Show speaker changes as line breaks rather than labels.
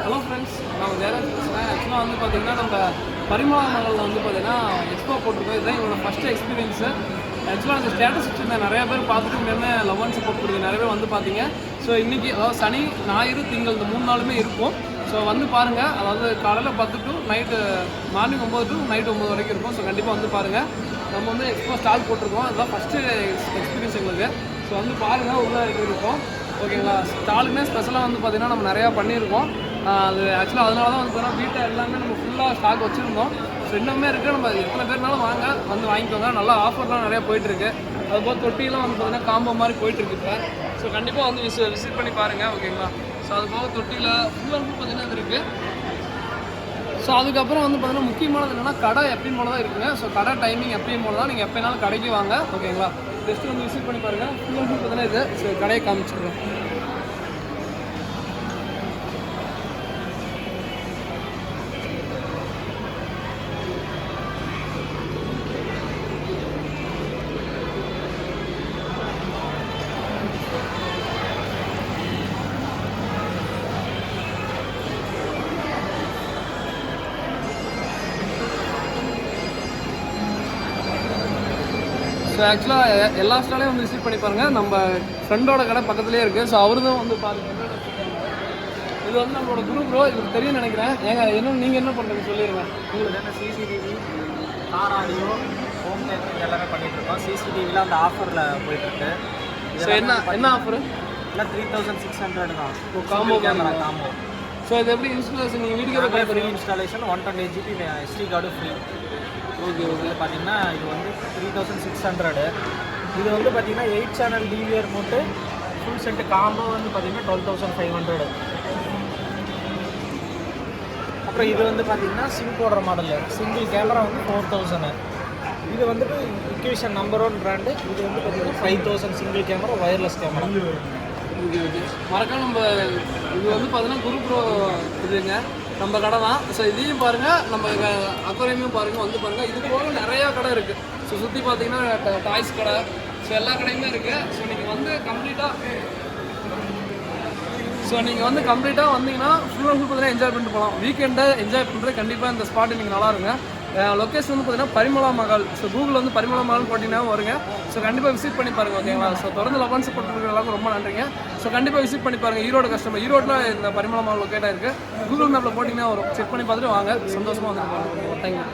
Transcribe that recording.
Hello friends, நான் ஜெயராஜ் பேசுகிறேன். ஆக்சுவலாக வந்து பார்த்தீங்கன்னா நம்ம பரிமளா மகளில் வந்து பார்த்தீங்கன்னா எக்ஸ்போ போட்டிருக்கோம். இதுதான் என்னோட ஃபஸ்ட்டு எக்ஸ்பீரியன்ஸு. ஆக்சுவலாக அந்த ஸ்டேட்டஸ் வச்சுருந்தேன், நிறைய பேர் பார்த்துட்டு உடனே லவ் அண்ட் சப்போர்ட் கொடுங்க, நிறைய பேர் வந்து பார்த்தீங்க. ஸோ இன்றைக்கி அதாவது சனி ஞாயிறு திங்கள் இந்த 3 நாளுமே இருக்கும். ஸோ வந்து பாருங்கள், அதாவது காலையில் 10 to night morning 9 to night 9 வரைக்கும் இருக்கும். ஸோ கண்டிப்பாக வந்து பாருங்கள். நம்ம வந்து எக்ஸ்போ ஸ்டால் போட்டிருக்கோம், அதுதான் ஃபஸ்ட்டு எக்ஸ்பீரியன்ஸ் எங்களுக்கு. ஸோ வந்து பாருங்கள், உள்ளே இருக்கும் ஓகேங்களா. ஸ்டாலுமே ஸ்பெஷலாக வந்து பார்த்திங்கன்னா நம்ம நிறையா பண்ணியிருக்கோம். அது ஆக்சுவலாக அதனால தான் வந்து பார்த்தீங்கன்னா வீட்டை எல்லாமே நம்ம ஃபுல்லாக ஸ்டாக் வச்சுருந்தோம். ஸோ இன்னுமே இருக்குது, நம்ம எத்தனை பேர்னாலும் வாங்க வந்து வாங்கிக்கோங்க. நல்லா ஆஃபர்லாம் நிறையா போயிட்டுருக்கு. அதுபோல் தொட்டிலாம் வந்து பார்த்திங்கன்னா காம்போ மாதிரி போயிட்டுருக்கு இப்போ. ஸோ கண்டிப்பாக வந்து விசிட் பண்ணி பாருங்கள் ஓகேங்களா. ஸோ அது போக தொட்டியில் ஃபுல்லாக பார்த்திங்கன்னா இது இருக்குது. ஸோ அதுக்கப்புறம் வந்து பார்த்தீங்கன்னா முக்கியமானது என்னென்னா கடை எப்பயும் போல தான் இருக்குங்க. ஸோ கடை டைமிங் எப்பயும் போல தான், நீங்கள் எப்போனாலும் கடைக்கு வாங்க ஓகேங்களா. ஜஸ்ட்டு வந்து விசிட் பண்ணி பாருங்கள். ஃபுல்லாக பார்த்தீங்கன்னா இது. ஸோ கடையை காமிச்சிடுறேன். ஸோ ஆக்சுவலாக எல்லா ஸ்டாலையும் வந்து விசிட் பண்ணி பாருங்கள். நம்ம ஃப்ரெண்டோட கடை பக்கத்துலேயே இருக்குது. ஸோ அவரு தான் வந்து பாருங்கள். இது வந்து நம்மளோட குரூப் ப்ரோ, இதுக்கு தெரியும் நினைக்கிறேன். ஏங்க என்ன நீங்கள் என்ன பண்ணுறீங்க சொல்லிடுங்க.
உங்களுக்கு என்ன CCTV, car audio, home theatre எல்லாமே பண்ணிகிட்ருக்கோம். சிசிடிவியில் அந்த ஆஃபரில் போயிட்டுருக்கு.
ஸோ என்ன ஆஃபரு?
இல்லை 3600 தான்.
Combo
camera combo.
ஸோ இது எப்படி இன்ஸ்டாலேஷன் நீங்கள் வீட்டுக்கு
free installation, 128 GB SD card free.
Okay okay.
பார்த்தீங்கன்னா இது வந்து 3600. இது வந்து பார்த்தீங்கன்னா 8 channel DVR remote full set combo வந்து பார்த்தீங்கன்னா 12500. அப்புறம் இது வந்து பார்த்தீங்கன்னா சிம் போடுற மாடலு, சிங்கிள் கேமரா வந்து 4000. இது வந்துட்டு இக்விஷன் நம்பர் 1 பிராண்டு. இது வந்து பார்த்தீங்கன்னா 5000 single camera, wireless camera.
Okay okay. மறக்காம நம்ம இது வந்து பார்த்தீங்கன்னா குரூப் ப்ரோ இதுங்க நம்ம கடை தான். ஸோ இதையும் பாருங்கள், நம்ம அக்வாரியமையும் பாருங்கள், வந்து பாருங்கள். இது போக நிறையா கடை இருக்குது. ஸோ சுற்றி பார்த்தீங்கன்னா டாய்ஸ் கடை, ஸோ எல்லா கடையுமே இருக்குது. ஸோ நீங்கள் வந்து கம்ப்ளீட்டாக வந்தீங்கன்னா ஃபுல் அண்ட் ஃபுல் பார்த்தீங்கன்னா என்ஜாய் பண்ணிட்டு போகலாம். வீக்கெண்டை என்ஜாய் பண்ணுறது கண்டிப்பாக இந்த ஸ்பாட் நீங்கள் நல்லா இருங்க. லொக்கேஷன் வந்து பார்த்தீங்கன்னா பரிமளா மகால். ஸோ கூகுளில் வந்து பரிமளா மகால் போட்டிங்கன்னா வருங்க. ஸோ கண்டிப்பாக விசிட் பண்ணி பாருங்கள் ஓகேங்களா. ஸோ தொடர்ந்து லவ் அண்ட் சப்போர்ட் பண்ணுற எல்லாருக்கும் ரொம்ப நன்றிங்க. ஸோ கண்டிப்பாக விசிட் பண்ணி பாருங்கள். ஈரோடு கஸ்டமர், ஈரோட்டில் இந்த பரிமளா மகால் லொக்கேட்டாக இருக்குது. கூகுள் மேப்பில் போட்டிங்கன்னா வரும். செக் பண்ணி பார்த்துட்டு வாங்க, சந்தோஷமாக வந்துட்டு பாருங்கள். தேங்க்யூ.